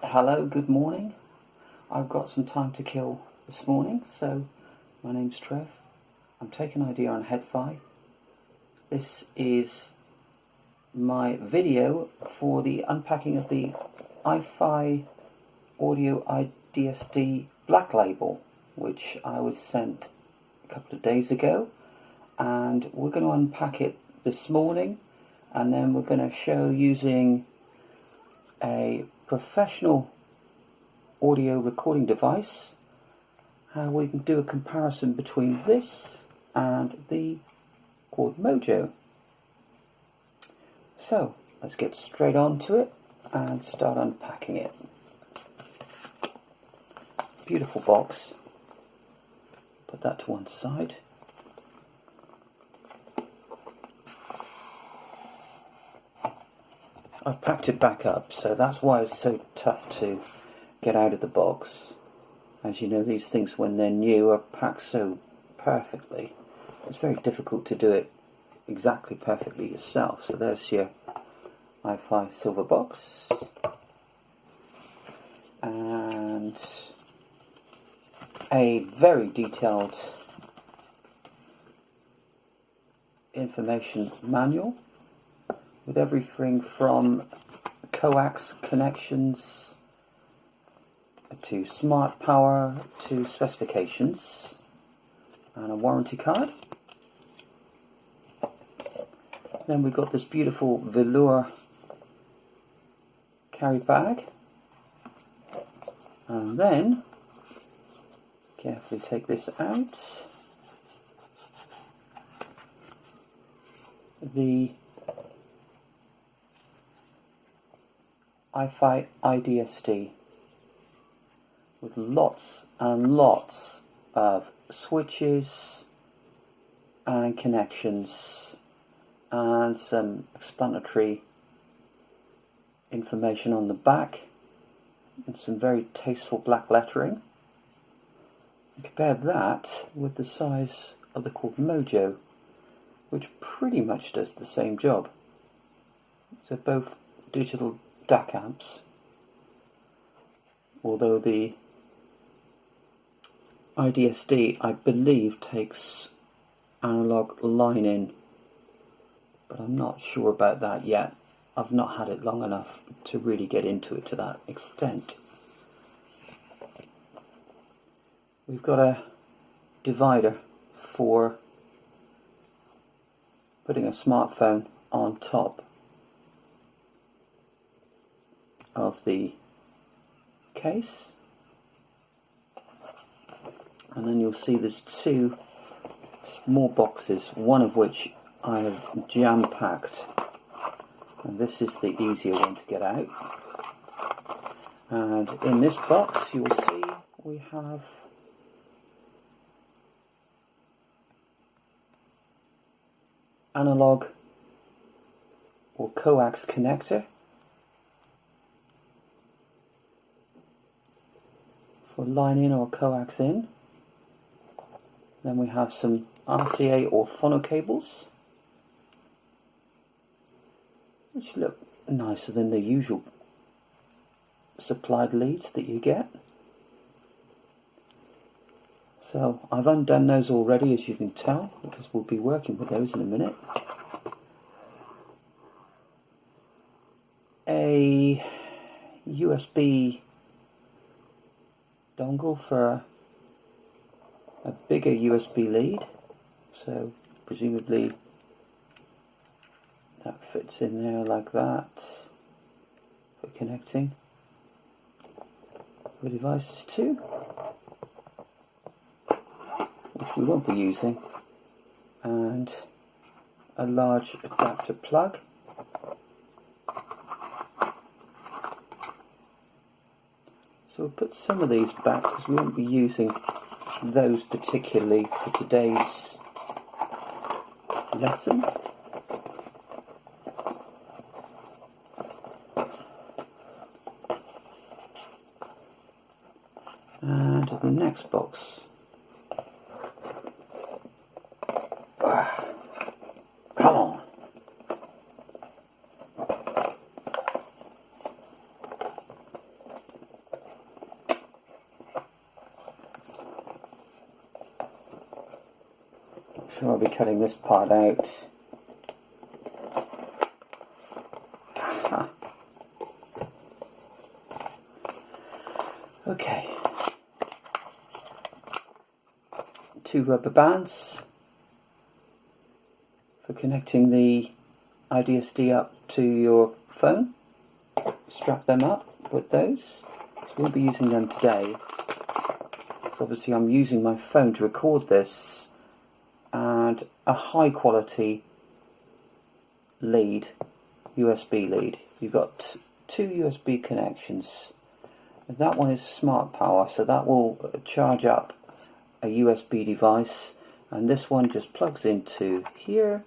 Hello, good morning. I've got some time to kill this morning, so my name's Trev. I'm taking idea on Head-Fi. This is my video for the unpacking of the iFi Audio iDSD Black Label, which I was sent a couple of days ago, and we're going to unpack it this morning, and then we're going to show using a professional audio recording device how we can do a comparison between this and the Chord Mojo. So let's get straight on to it and start unpacking it. Beautiful box. Put that to one side. I've packed it back up, so that's why it's so tough to get out of the box. As you know, these things when they're new are packed so perfectly. It's very difficult to do it exactly perfectly yourself. So there's your iFi silver box. And a very detailed information manual with everything from coax connections to smart power to specifications, and a warranty card. Then we've got this beautiful velour carry bag, and then carefully take this out. The iFi iDSD with lots and lots of switches and connections and some explanatory information on the back and some very tasteful black lettering. Compare that with the size of the Chord Mojo, which pretty much does the same job. So both digital DAC amps, although the iDSD I believe takes analog line in, but I'm not sure about that yet. I've not had it long enough to really get into it to that extent. We've got a divider for putting a smartphone on top of the case, and then you'll see there's two small boxes, one of which I have jam-packed, and this is the easier one to get out. And in this box you will see we have analog or coax connector for line in or coax in. Then we have some RCA or phono cables, which look nicer than the usual supplied leads that you get. So I've undone those already, as you can tell, because we'll be working with those in a minute. A USB dongle for a bigger USB lead, so presumably that fits in there like that for connecting the devices to, which we won't be using, and a large adapter plug. So we'll put some of these back because we won't be using those particularly for today's lesson. And the next box. Come on. So I'll be cutting this part out. Okay. 2 rubber bands for connecting the iDSD up to your phone. Strap them up with those. So we'll be using them today. So obviously I'm using my phone to record this, and a high quality lead, USB lead. You've got 2 USB connections. That one is smart power, so that will charge up a USB device, and this one just plugs into here.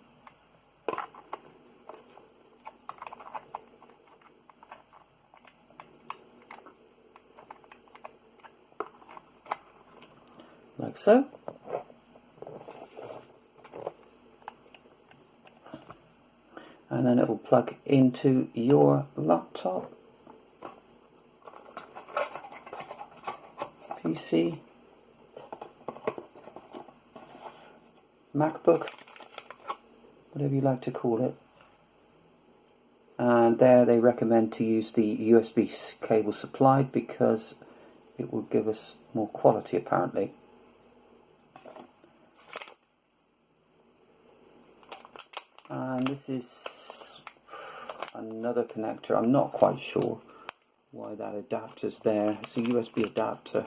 Like so. And then it'll plug into your laptop, PC, MacBook, whatever you like to call it. And there they recommend to use the USB cable supplied because it will give us more quality apparently. And this is another connector. I'm not quite sure why that adapter's there. It's a USB adapter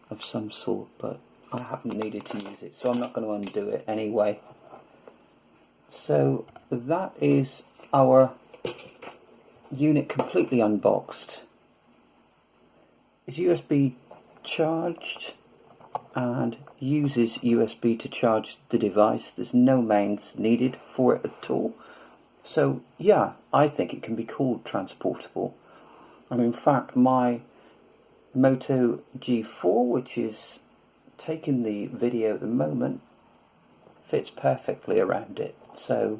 of some sort, but I haven't needed to use it, so I'm not going to undo it anyway. So that is our unit completely unboxed. It's USB charged and uses USB to charge the device. There's no mains needed for it at all. So yeah, I think it can be called transportable. And in fact my Moto G4, which is taking the video at the moment, fits perfectly around it. So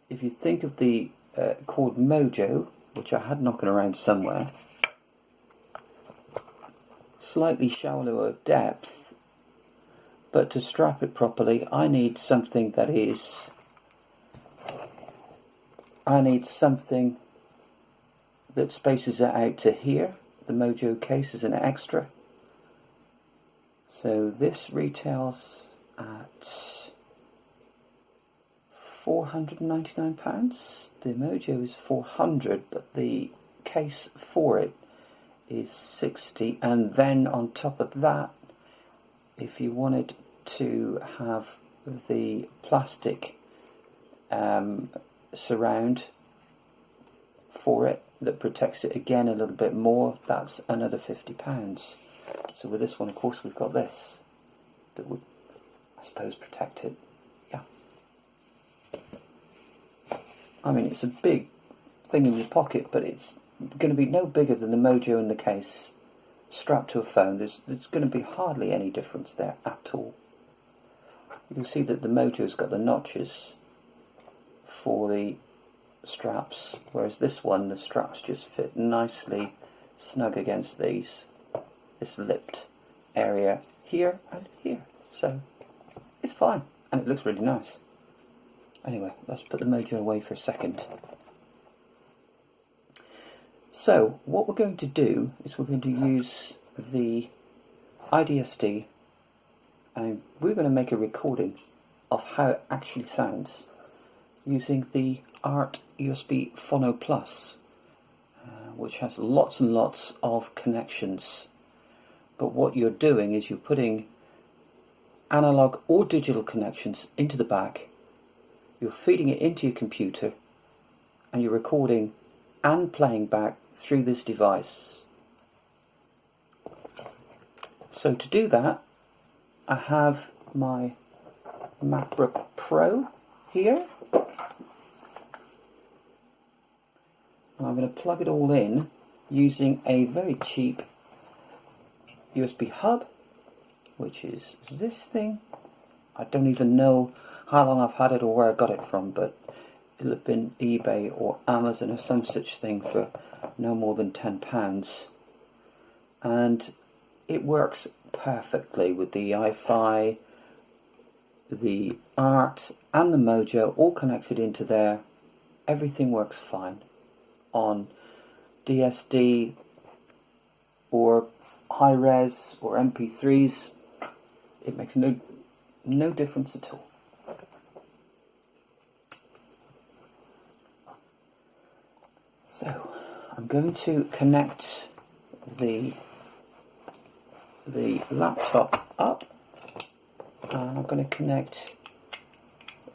if you think of the Chord Mojo, which I had knocking around somewhere, slightly shallower depth, but to strap it properly I need something that spaces it out to here. The Mojo case is an extra. So this retails at £499. The Mojo is £400, but the case for it is £60. And then on top of that, if you wanted to have the plastic surround for it that protects it again a little bit more, that's another £50. So with this one, of course, we've got this that would, I suppose, protect it. Yeah. I mean, it's a big thing in your pocket, but it's going to be no bigger than the Mojo in the case strapped to a phone. There's going to be hardly any difference there at all. You can see that the Mojo's got the notches for the straps, whereas this one, the straps just fit nicely snug against this lipped area here and here. So it's fine, and it looks really nice. Anyway, let's put the Mojo away for a second. So what we're going to do is we're going to use the iDSD, and we're going to make a recording of how it actually sounds using the Art USB Phono Plus, which has lots and lots of connections. But what you're doing is you're putting analog or digital connections into the back, you're feeding it into your computer, and you're recording and playing back through this device. So to do that, I have my MacBook Pro here, and I'm going to plug it all in using a very cheap USB hub, which is this thing. I don't even know how long I've had it or where I got it from, but it'll have been eBay or Amazon or some such thing for no more than £10. And it works perfectly with the iFi, the Art and the Mojo all connected into there. Everything works fine on DSD or high res or MP3s. It makes no difference at all. So I'm going to connect the laptop up, and I'm going to connect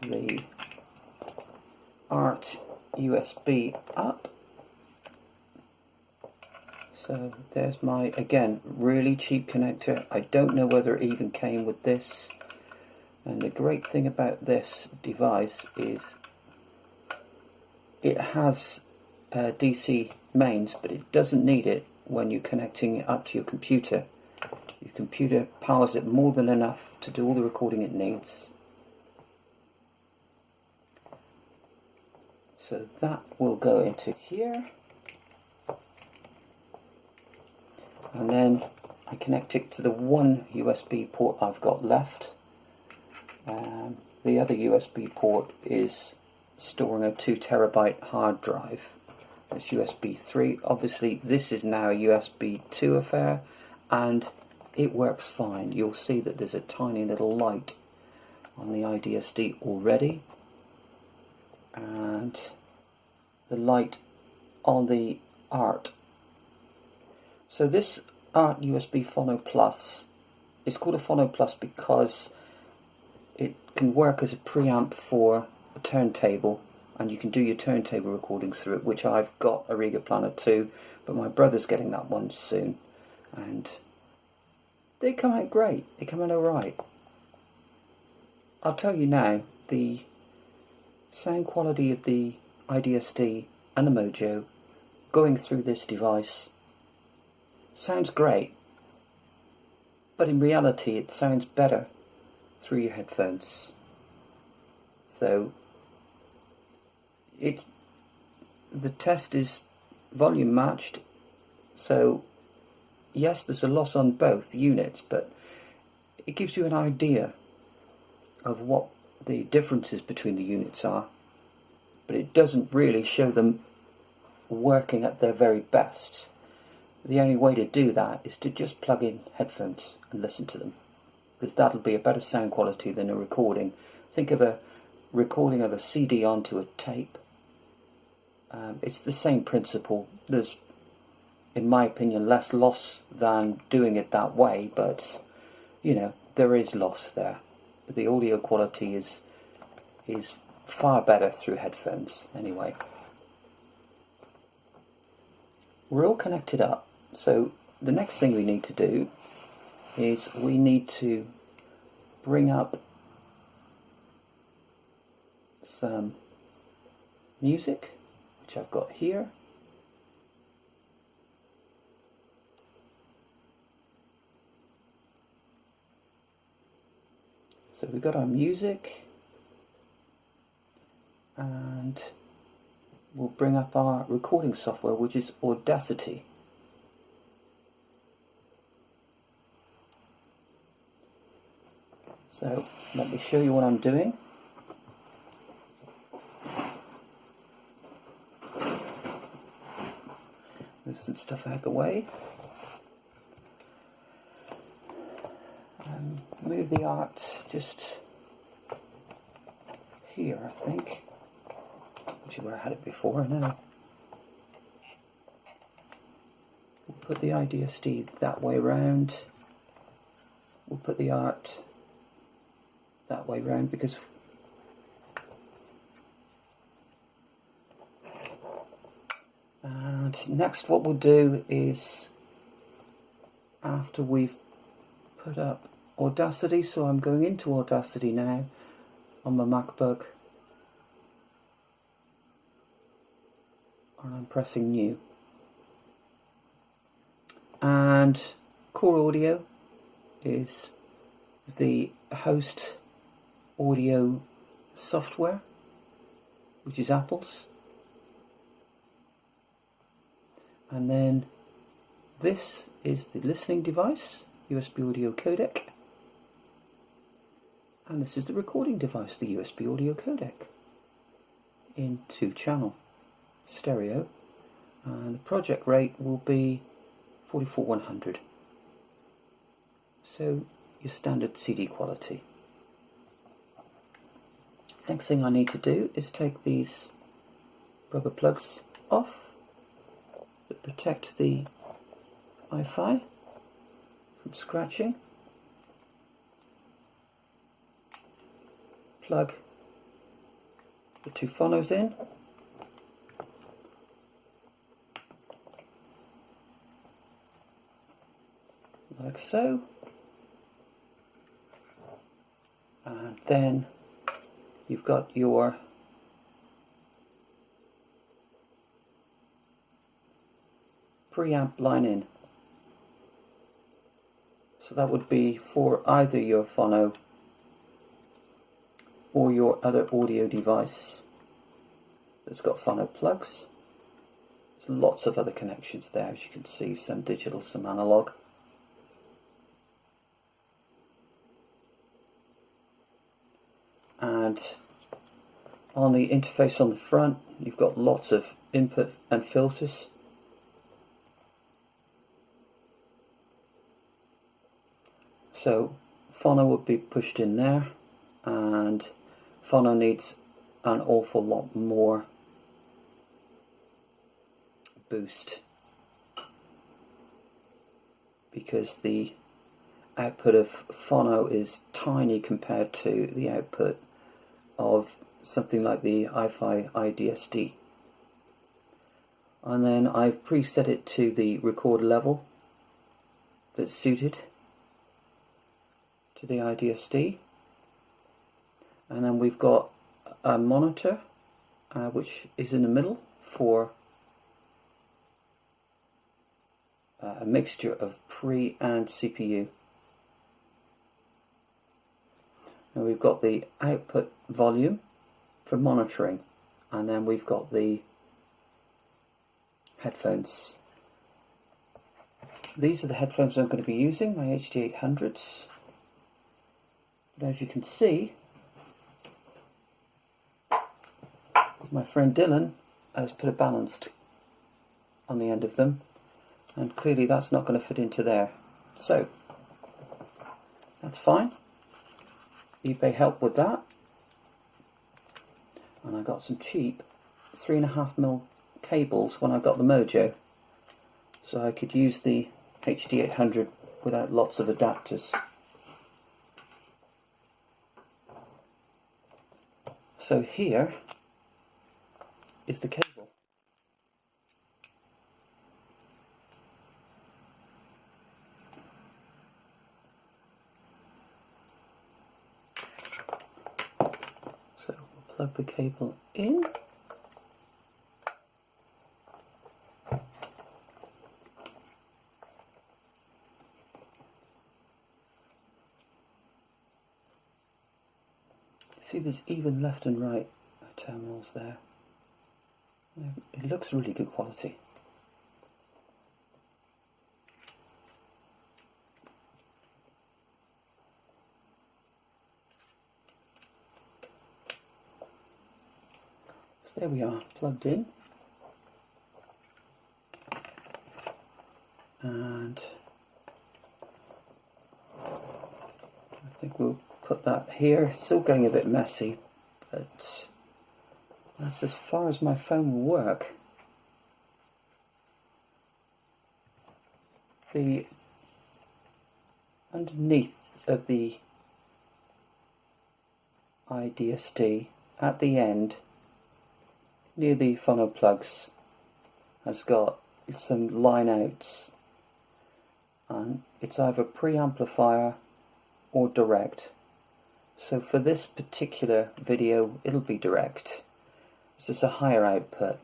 the Art USB up. So there's my, again, really cheap connector. I don't know whether it even came with this. And the great thing about this device is it has DC mains, but it doesn't need it when you're connecting it up to your computer. Your computer powers it more than enough to do all the recording it needs. So that will go into here. And then I connect it to the one USB port I've got left. The other USB port is storing a 2 terabyte hard drive. It's USB 3. Obviously this is now a USB 2 affair, and it works fine. You'll see that there's a tiny little light on the iDSD already, and the light on the Art. So this Art USB Phono Plus is called a Phono Plus because it can work as a preamp for a turntable, and you can do your turntable recordings through it, which I've got a Riga Planet 2, but my brother's getting that one soon, and they come out great. They come out alright. I'll tell you now, the sound quality of the iDSD and the Mojo going through this device sounds great, but in reality it sounds better through your headphones. So the test is volume matched, so yes, there's a loss on both units, but it gives you an idea of what the differences between the units are, but it doesn't really show them working at their very best. The only way to do that is to just plug in headphones and listen to them, because that'll be a better sound quality than a recording. Think of a recording of a CD onto a tape. It's the same principle. There's, in my opinion, less loss than doing it that way, but you know, there is loss there. The audio quality is far better through headphones anyway. We're all connected up, so the next thing we need to do is we need to bring up some music, which I've got here. So we've got our music, and we'll bring up our recording software, which is Audacity. So let me show you what I'm doing. Move some stuff out of the way. Move the Art just here, I think, which is where I had it before. Now we'll put the iDSD that way round. We'll put the Art that way round, because and next what we'll do is, after we've put up Audacity, so I'm going into Audacity now on my MacBook, and I'm pressing new, and Core Audio is the host audio software, which is Apple's, and then this is the listening device, USB audio codec, And this is the recording device, the USB audio codec in 2-channel stereo, and the project rate will be 44-100, so your standard CD quality. Next thing I need to do is take these rubber plugs off that protect the Wi-Fi from scratching. Plug the 2 phonos in, like so, and then you've got your preamp line in. So that would be for either your phono or your other audio device that's got phono plugs. There's lots of other connections there, as you can see, some digital, some analog. And on the interface on the front, you've got lots of input and filters. So phono would be pushed in there, and phono needs an awful lot more boost because the output of phono is tiny compared to the output of something like the Audiophile iDSD. And then I've preset it to the record level that's suited to the iDSD. And then we've got a monitor which is in the middle for a mixture of pre and CPU. And we've got the output volume for monitoring, and then we've got the headphones. These are the headphones I'm going to be using, my HD800s. But as you can see, my friend Dylan has put a balanced on the end of them, and clearly that's not going to fit into there. So that's fine. eBay helped with that, and I got some cheap 3.5mm cables when I got the Mojo, so I could use the HD800 without lots of adapters. So here is the cable. So we'll plug the cable in. See, there's even left and right terminals there. It looks really good quality. So there we are, plugged in. And I think we'll put that here. It's still getting a bit messy, but that's as far as my phone will work. The underneath of the iDSD at the end near the phono plugs has got some line outs, and it's either preamplifier or direct. So for this particular video it'll be direct. This is a higher output,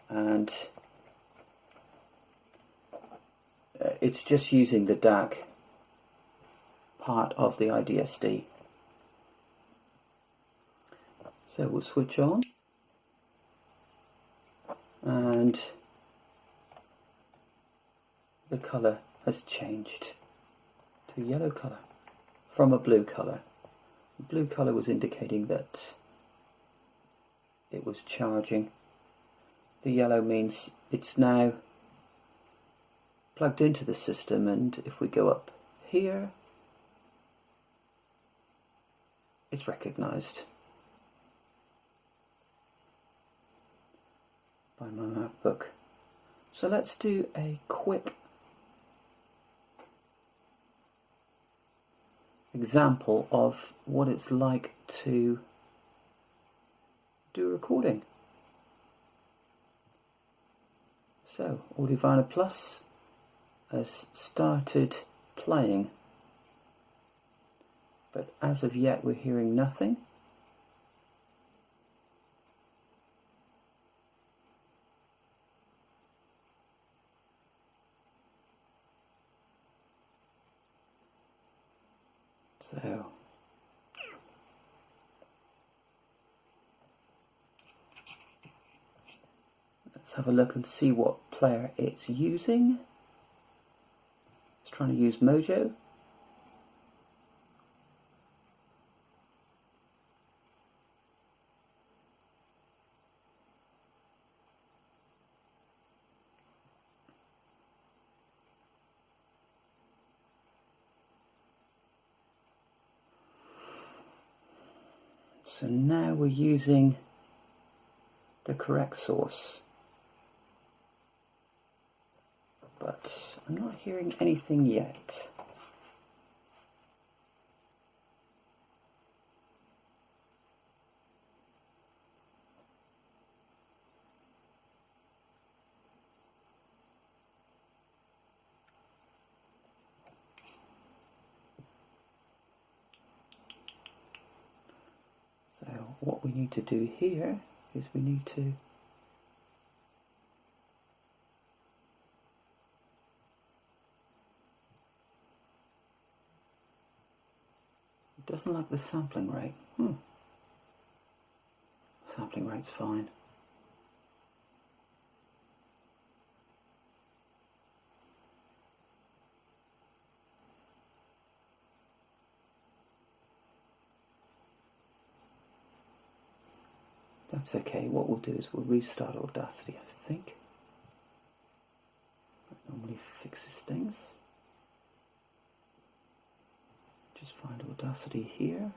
and it's just using the DAC part of the iDSD. So we'll switch on, and the colour has changed to a yellow colour from a blue colour. The blue colour was indicating that it was charging. The yellow means it's now plugged into the system, and if we go up here, it's recognised by my MacBook. So let's do a quick example of what it's like to do a recording. So Audiophile Plus has started playing, but as of yet we're hearing nothing. So let's have a look and see what player it's using. It's trying to use Mojo. So now we're using the correct source, but I'm not hearing anything yet. So what we need to do here is we need to it doesn't like the sampling rate. Sampling rate's fine. That's okay. What we'll do is we'll restart Audacity, I think. That normally fixes things. Just find Audacity here.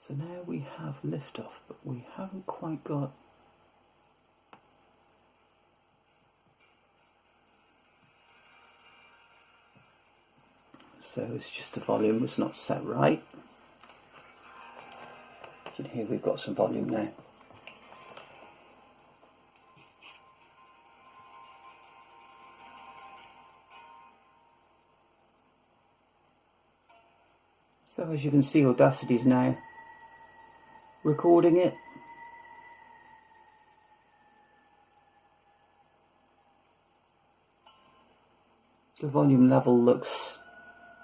So now we have liftoff, but we haven't quite got so it's just the volume was not set right. You can hear we've got some volume now. So as you can see, Audacity's now recording it. The volume level looks,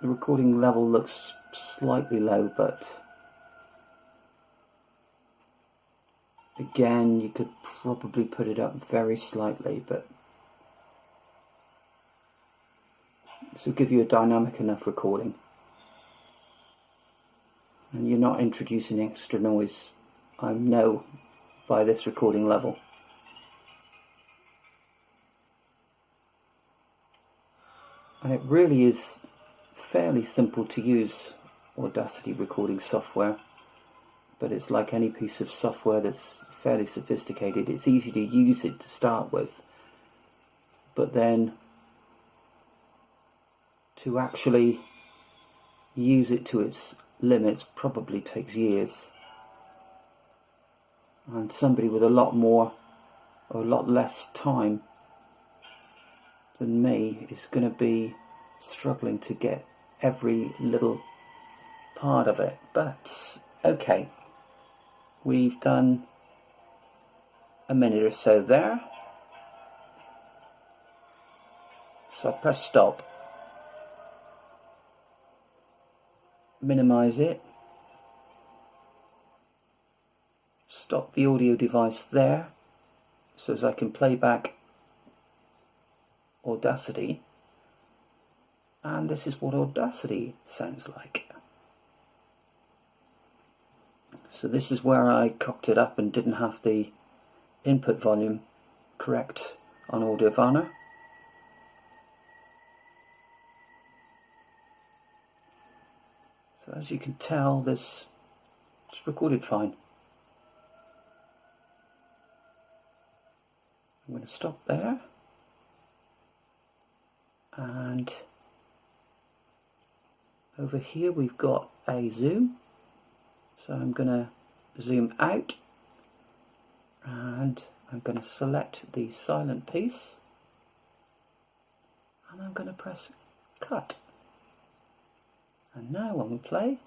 the recording level looks slightly low, but again, you could probably put it up very slightly, but this will give you a dynamic enough recording. And you're not introducing extra noise, I know, by this recording level. And it really is fairly simple to use, Audacity recording software, but it's like any piece of software that's fairly sophisticated. It's easy to use it to start with, but then to actually use it to its limits probably takes years, and somebody with a lot more or a lot less time than me is going to be struggling to get every little part of it, but okay, we've done a minute or so there. So I've pressed stop, minimize it, stop the audio device there so as I can play back Audacity, and this is what Audacity sounds like. So this is where I cocked it up and didn't have the input volume correct on Audiophile. So as you can tell, it's recorded fine. I'm going to stop there, and over here we've got a zoom, so I'm going to zoom out and I'm going to select the silent piece and I'm going to press cut. And now when we play,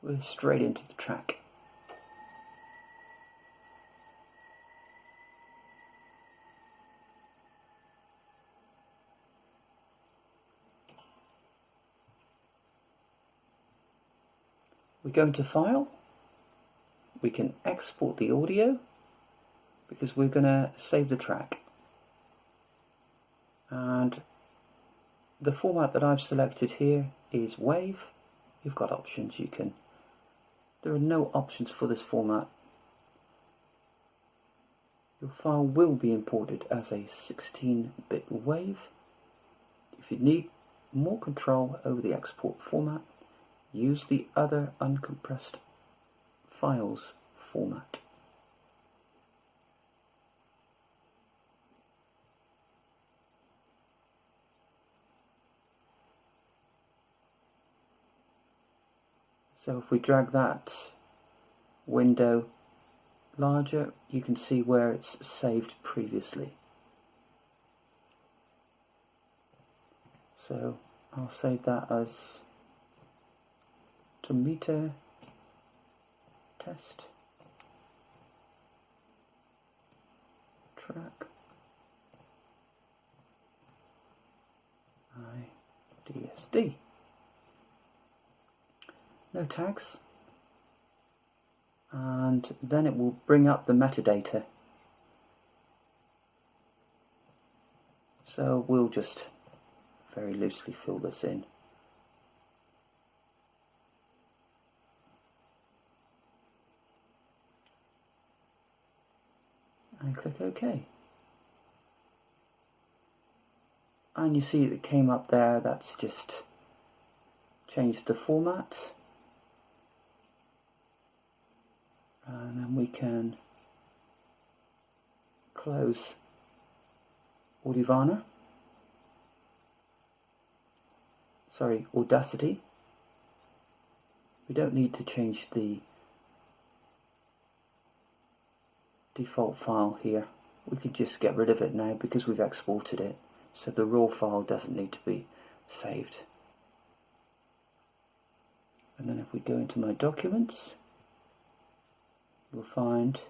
we're straight into the track. We go into File, we can export the audio because we're going to save the track. And the format that I've selected here is WAV. You've got options, there are no options for this format. Your file will be imported as a 16-bit WAV. If you need more control over the export format, use the other uncompressed files format. So if we drag that window larger, you can see where it's saved previously. So I'll save that as Meter test track iDSD. No tags, and then it will bring up the metadata. So we'll just very loosely fill this in. And click OK. And you see it came up there, that's just changed the format. And then we can close Audiophile. Sorry, Audacity. We don't need to change the default file here. We can just get rid of it now because we've exported it, so the raw file doesn't need to be saved. And then if we go into my documents, you'll find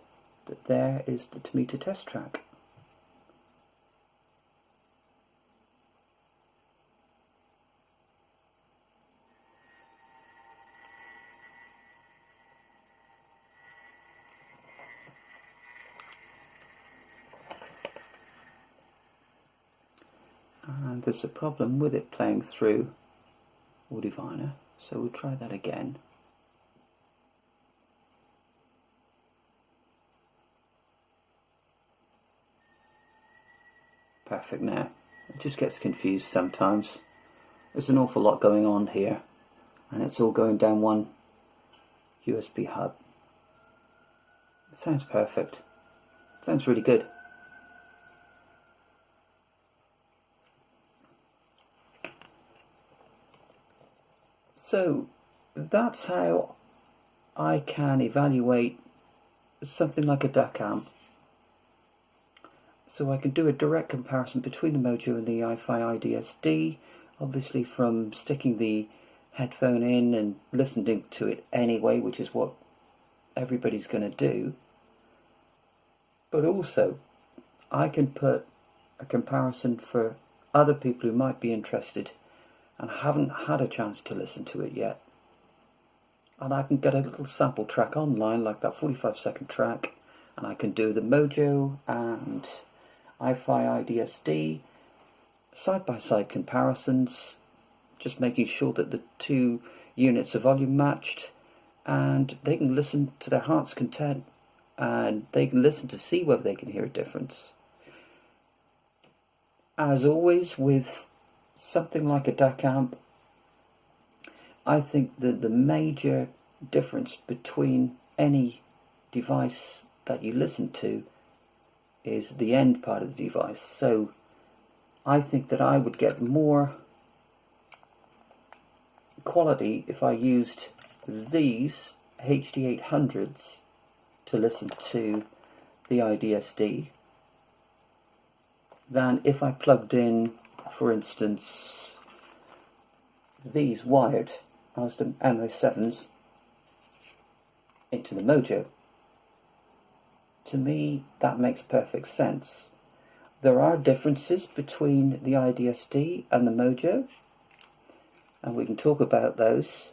that there is the Meter test track. And there's a problem with it playing through Audiophile, so we'll try that again. Perfect now. It just gets confused sometimes. There's an awful lot going on here, and it's all going down one USB hub. It sounds perfect. It sounds really good. So that's how I can evaluate something like a DAC amp. So I can do a direct comparison between the Mojo and the iDSD, obviously from sticking the headphone in and listening to it anyway, which is what everybody's going to do. But also, I can put a comparison for other people who might be interested and haven't had a chance to listen to it yet. And I can get a little sample track online, like that 45-second track, and I can do the Mojo and iFi iDSD side-by-side comparisons, just making sure that the two units of volume matched, and they can listen to their heart's content, and they can listen to see whether they can hear a difference. As always with something like a DAC amp, I think that the major difference between any device that you listen to is the end part of the device. So I think that I would get more quality if I used these HD800s to listen to the iDSD than if I plugged in, for instance, these wired Asda MO7s into the Mojo. To me, that makes perfect sense. There are differences between the iDSD and the Mojo, and we can talk about those.